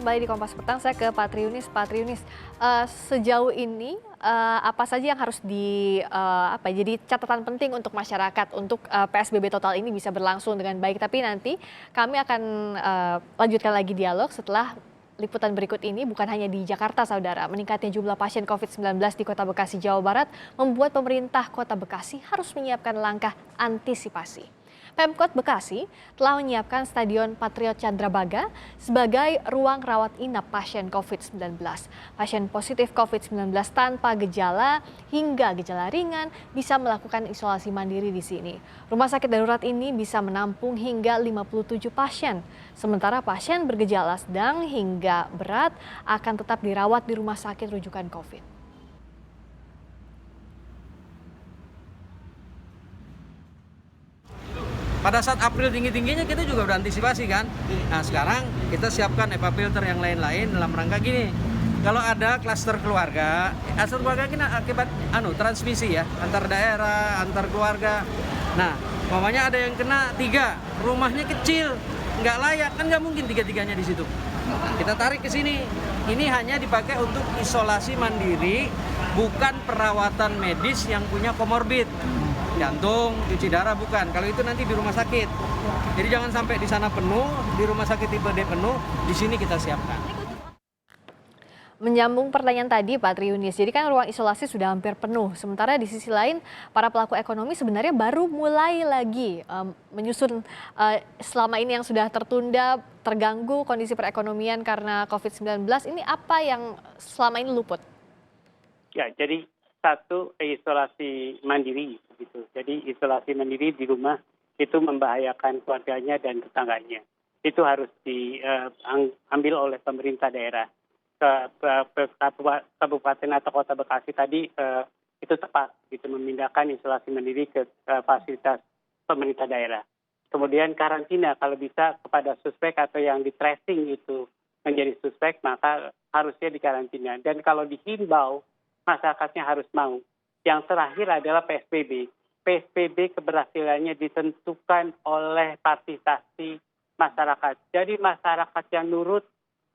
kembali di Kompas Petang. Saya ke Pak Triunis. Pak Triunis, sejauh ini apa saja yang harus jadi catatan penting untuk masyarakat untuk PSBB total ini bisa berlangsung dengan baik. Tapi nanti kami akan lanjutkan lagi dialog setelah liputan berikut ini. Bukan hanya di Jakarta, saudara. Meningkatnya jumlah pasien COVID-19 di Kota Bekasi, Jawa Barat membuat pemerintah Kota Bekasi harus menyiapkan langkah antisipasi. Pemkot Bekasi telah menyiapkan Stadion Patriot Candrabaga sebagai ruang rawat inap pasien COVID-19. Pasien positif COVID-19 tanpa gejala hingga gejala ringan bisa melakukan isolasi mandiri di sini. Rumah sakit darurat ini bisa menampung hingga 57 pasien. Sementara pasien bergejala sedang hingga berat akan tetap dirawat di rumah sakit rujukan COVID. Pada saat April tinggi-tingginya kita juga berantisipasi kan. Nah sekarang kita siapkan HEPA filter yang lain-lain dalam rangka gini. Kalau ada klaster keluarga ini akibat transmisi ya antar daerah, antar keluarga. Nah, mamanya ada yang kena 3, rumahnya kecil, nggak layak kan nggak mungkin tiga-tiganya di situ. Kita tarik ke sini. Ini hanya dipakai untuk isolasi mandiri, bukan perawatan medis yang punya komorbid. Jantung, cuci darah bukan. Kalau itu nanti di rumah sakit. Jadi jangan sampai di sana penuh, di rumah sakit tipe D penuh, di sini kita siapkan. Menyambung pertanyaan tadi Pak Triunis, jadi kan ruang isolasi sudah hampir penuh. Sementara di sisi lain para pelaku ekonomi sebenarnya baru mulai lagi menyusun selama ini yang sudah tertunda, terganggu kondisi perekonomian karena COVID-19. Ini apa yang selama ini luput? Ya, jadi satu isolasi mandiri gitu. Jadi isolasi mandiri di rumah itu membahayakan keluarganya dan tetangganya. Itu harus diambil oleh pemerintah daerah. Kabupaten atau Kota Bekasi tadi itu tepat gitu memindahkan isolasi mandiri ke fasilitas pemerintah daerah. Kemudian karantina kalau bisa kepada suspek atau yang di tracing itu menjadi suspek maka harusnya dikarantina. Dan kalau dihimbau masyarakatnya harus mau. Yang terakhir adalah PSBB. PSBB keberhasilannya ditentukan oleh partisipasi masyarakat. Jadi masyarakat yang nurut,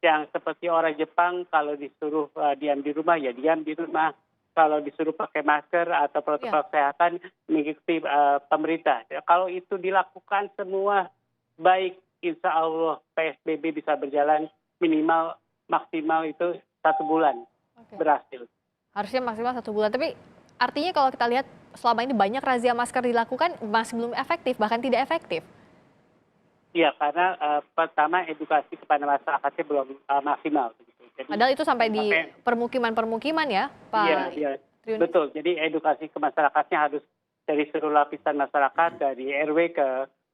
yang seperti orang Jepang kalau disuruh diam di rumah, ya diam di rumah. Kalau disuruh pakai masker atau protokol kesehatan mengikuti pemerintah. Kalau itu dilakukan semua baik, insya Allah PSBB bisa berjalan minimal maksimal itu 1 bulan berhasil. Harusnya maksimal 1 bulan, tapi artinya kalau kita lihat selama ini banyak razia masker dilakukan masih belum efektif, bahkan tidak efektif. Iya, karena pertama edukasi kepada masyarakatnya belum maksimal. Jadi, padahal itu sampai di permukiman-permukiman ya, Pak? Iya, betul. Jadi edukasi ke masyarakatnya harus dari seluruh lapisan masyarakat, dari RW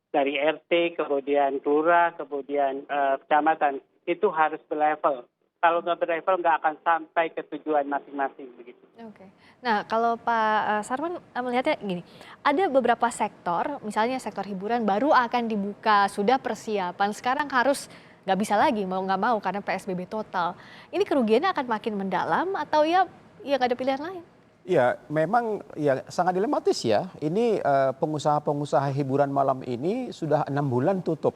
dari RT, kemudian kelurahan, kemudian kecamatan. Itu harus berlevel. Kalau nggak berlevel nggak akan sampai ke tujuan masing-masing begitu. Oke. Nah, kalau Pak Sarman melihatnya gini, ada beberapa sektor, misalnya sektor hiburan baru akan dibuka, sudah persiapan, sekarang harus nggak bisa lagi mau nggak mau karena PSBB total. Ini kerugiannya akan makin mendalam atau ya nggak ada pilihan lain? Ya, memang ya sangat dilematis ya. Ini pengusaha-pengusaha hiburan malam ini sudah 6 bulan tutup.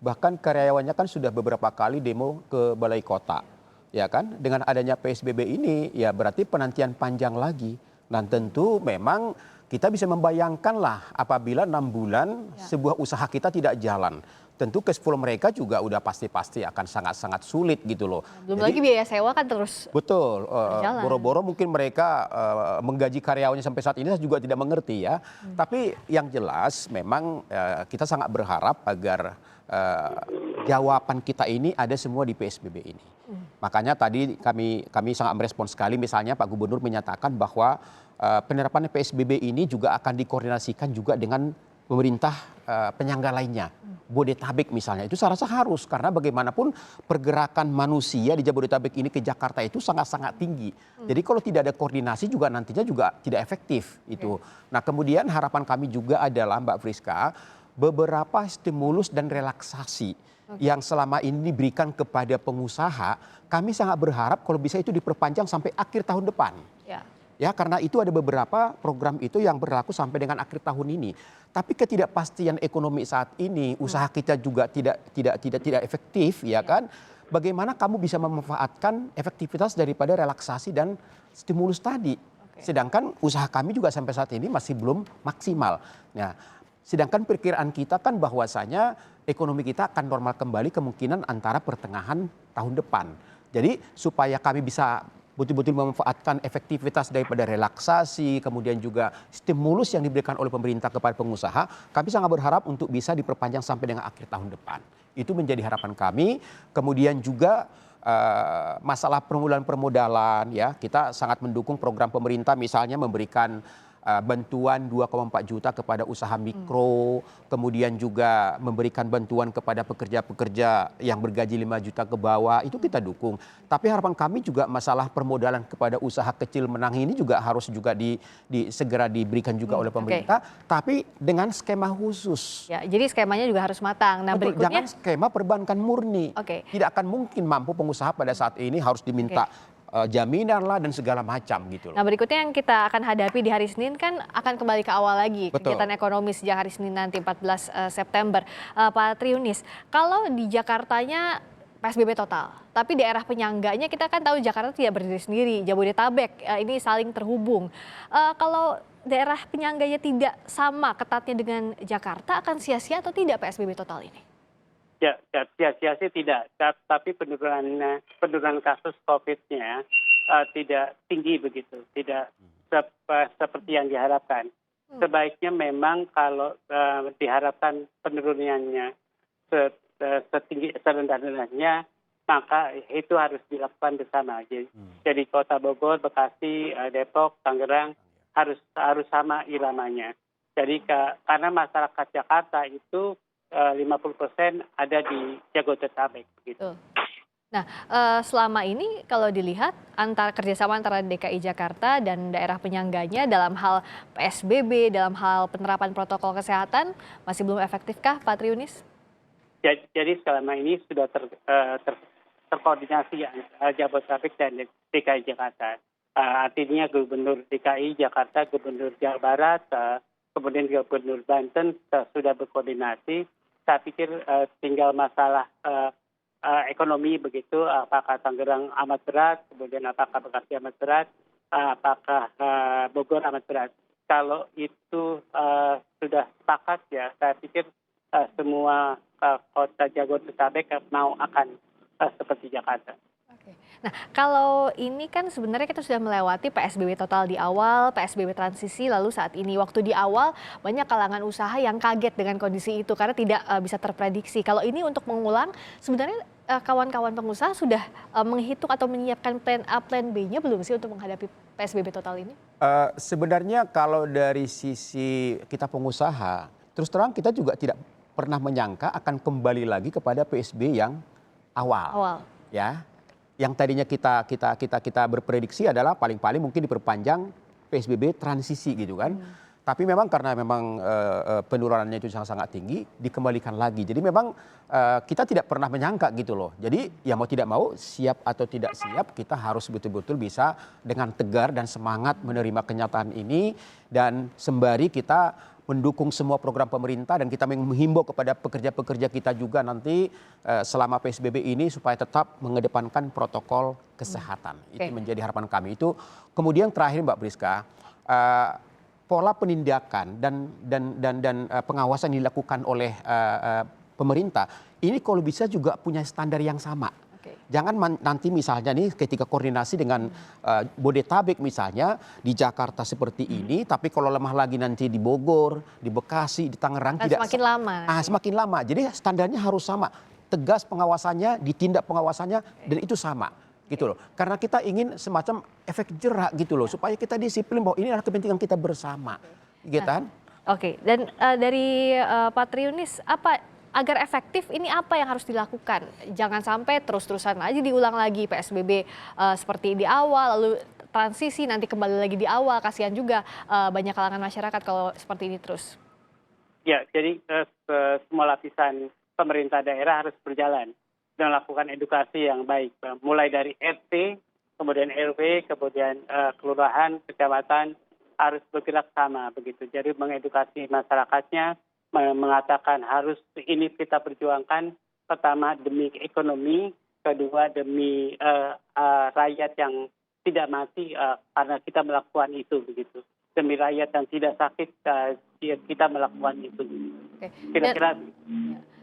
Bahkan karyawannya kan sudah beberapa kali demo ke balai kota. Ya kan, dengan adanya PSBB ini ya berarti penantian panjang lagi. Dan tentu memang kita bisa membayangkan lah apabila 6 bulan sebuah usaha kita tidak jalan. Tentu cash flow mereka juga udah pasti akan sangat-sangat sulit gitu loh. Belum lagi biaya sewa kan terus. Betul, boro-boro mungkin mereka menggaji karyawannya sampai saat ini saya juga tidak mengerti ya. Tapi yang jelas memang kita sangat berharap agar jawaban kita ini ada semua di PSBB ini. Makanya tadi kami sangat merespon sekali misalnya Pak Gubernur menyatakan bahwa penerapan PSBB ini juga akan dikoordinasikan juga dengan pemerintah penyangga lainnya. Bodetabek misalnya itu saya rasa harus karena bagaimanapun pergerakan manusia di Jabodetabek ini ke Jakarta itu sangat-sangat tinggi. Jadi kalau tidak ada koordinasi juga nantinya juga tidak efektif itu. Nah, kemudian harapan kami juga adalah Mbak Friska beberapa stimulus dan relaksasi yang selama ini diberikan kepada pengusaha, kami sangat berharap kalau bisa itu diperpanjang sampai akhir tahun depan. Ya, karena itu ada beberapa program itu yang berlaku sampai dengan akhir tahun ini. Tapi ketidakpastian ekonomi saat ini, usaha kita juga tidak efektif, ya kan? bagaimana kamu bisa memanfaatkan efektivitas daripada relaksasi dan stimulus tadi. Sedangkan usaha kami juga sampai saat ini masih belum maksimal. Nah, sedangkan perkiraan kita kan bahwasanya ekonomi kita akan normal kembali kemungkinan antara pertengahan tahun depan. Jadi supaya kami bisa betul-betul memanfaatkan efektivitas daripada relaksasi, kemudian juga stimulus yang diberikan oleh pemerintah kepada pengusaha, kami sangat berharap untuk bisa diperpanjang sampai dengan akhir tahun depan. Itu menjadi harapan kami. Kemudian juga masalah permodalan ya, kita sangat mendukung program pemerintah misalnya memberikan bantuan 2,4 juta kepada usaha mikro, kemudian juga memberikan bantuan kepada pekerja-pekerja yang bergaji 5 juta ke bawah, itu kita dukung. Tapi harapan kami juga masalah permodalan kepada usaha kecil menang ini juga harus juga segera diberikan juga oleh pemerintah, tapi dengan skema khusus. Ya, jadi skemanya juga harus matang. Nah, Betul, berikutnya jangan skema perbankan murni. Tidak akan mungkin mampu pengusaha pada saat ini harus diminta jaminan lah dan segala macam gitu loh. Nah, berikutnya yang kita akan hadapi di hari Senin kan akan kembali ke awal lagi. Betul. Kegiatan ekonomi sejak hari Senin nanti 14 September. Pak Triunis, kalau di Jakartanya PSBB total, tapi daerah penyangganya kita kan tahu Jakarta tidak berdiri sendiri, Jabodetabek ini saling terhubung. Kalau daerah penyangganya tidak sama ketatnya dengan Jakarta, akan sia-sia atau tidak PSBB total ini? Ya, sia-sia sih tidak, tapi penurunan kasus COVID-nya tidak tinggi begitu, tidak seperti yang diharapkan. Sebaiknya memang kalau diharapkan penurunannya setinggi serendah-rendahnya, maka itu harus dilakukan bersama. Jadi Kota Bogor, Bekasi, Depok, Tangerang harus sama iramanya. Jadi karena masyarakat Jakarta itu 50% ada di Jabodetabek begitu. Nah, selama ini kalau dilihat kerjasama antara DKI Jakarta dan daerah penyangganya dalam hal PSBB, dalam hal penerapan protokol kesehatan masih belum efektifkah, Pak Triunis? Jadi selama ini sudah terkoordinasi Jabodetabek dan DKI Jakarta. Artinya Gubernur DKI Jakarta, Gubernur Jawa Barat, kemudian Gubernur Banten sudah berkoordinasi. Saya pikir tinggal masalah ekonomi begitu, apakah Tangerang amat berat, kemudian apakah Bekasi amat berat, apakah Bogor amat berat. Kalau itu sudah sepakat ya, saya pikir semua kota Jabodetabek akan seperti Jakarta. Nah, kalau ini kan sebenarnya kita sudah melewati PSBB total di awal, PSBB transisi, lalu saat ini. Waktu di awal banyak kalangan usaha yang kaget dengan kondisi itu karena tidak bisa terprediksi. Kalau ini untuk mengulang, sebenarnya kawan-kawan pengusaha sudah menghitung atau menyiapkan plan A, plan B-nya belum sih untuk menghadapi PSBB total ini? Sebenarnya kalau dari sisi kita pengusaha, terus terang kita juga tidak pernah menyangka akan kembali lagi kepada PSBB yang awal. Ya. Yang tadinya kita berprediksi adalah paling-paling mungkin diperpanjang PSBB transisi gitu kan. Tapi memang karena memang penurunannya itu sangat tinggi, dikembalikan lagi. Jadi memang kita tidak pernah menyangka gitu loh. Jadi ya mau tidak mau, siap atau tidak siap, kita harus betul-betul bisa dengan tegar dan semangat menerima kenyataan ini. Dan sembari kita mendukung semua program pemerintah dan kita menghimbau kepada pekerja-pekerja kita juga nanti selama PSBB ini supaya tetap mengedepankan protokol kesehatan. Itu menjadi harapan kami. Itu kemudian terakhir Mbak Priska, pola penindakan dan pengawasan yang dilakukan oleh pemerintah ini kalau bisa juga punya standar yang sama. Jangan nanti misalnya nih ketika koordinasi dengan Bodetabek misalnya di Jakarta seperti ini, tapi kalau lemah lagi nanti di Bogor, di Bekasi, di Tangerang tidak semakin lama. Semakin lama. Jadi standarnya harus sama, tegas pengawasannya, ditindak pengawasannya dan itu sama gitu loh. Karena kita ingin semacam efek jerak gitu loh supaya kita disiplin bahwa ini adalah kepentingan kita bersama. Gitu kan? Dan dari Pak Triunis, agar efektif ini apa yang harus dilakukan? Jangan sampai terus-terusan aja diulang lagi PSBB seperti di awal, lalu transisi nanti kembali lagi di awal. Kasihan juga banyak kalangan masyarakat kalau seperti ini terus. Ya, jadi semua lapisan pemerintah daerah harus berjalan dan melakukan edukasi yang baik. Mulai dari RT, kemudian RW, kemudian kelurahan, kecamatan harus bergerak sama begitu. Jadi mengedukasi masyarakatnya, mengatakan harus ini kita perjuangkan pertama demi ekonomi, kedua demi rakyat yang tidak mati karena kita melakukan itu begitu. Demi rakyat yang tidak sakit kita melakukan itu. Oke. Kira-kira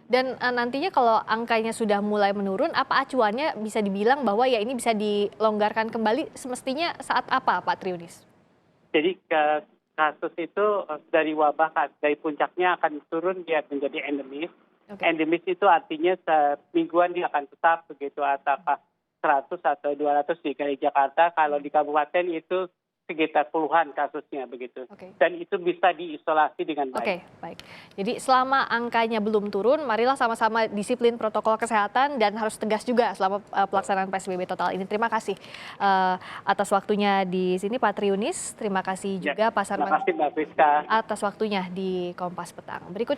Dan nantinya kalau angkanya sudah mulai menurun, apa acuannya bisa dibilang bahwa ya ini bisa dilonggarkan kembali semestinya saat apa, Pak Triunis? jadi kasus itu dari wabah dari puncaknya akan turun dia menjadi endemis. Oke. Endemis itu artinya semingguan dia akan tetap begitu, apakah 100 atau 200 di Jakarta. Kalau di kabupaten itu sekitar puluhan kasusnya begitu. Oke. Dan itu bisa diisolasi dengan baik. Oke, baik. Jadi selama angkanya belum turun, marilah sama-sama disiplin protokol kesehatan dan harus tegas juga selama pelaksanaan PSBB total ini. Terima kasih atas waktunya di sini Pak Triunis. Terima kasih juga Pak Terima Sarman kasih Mbak Friska. atas waktunya di Kompas Petang. Berikut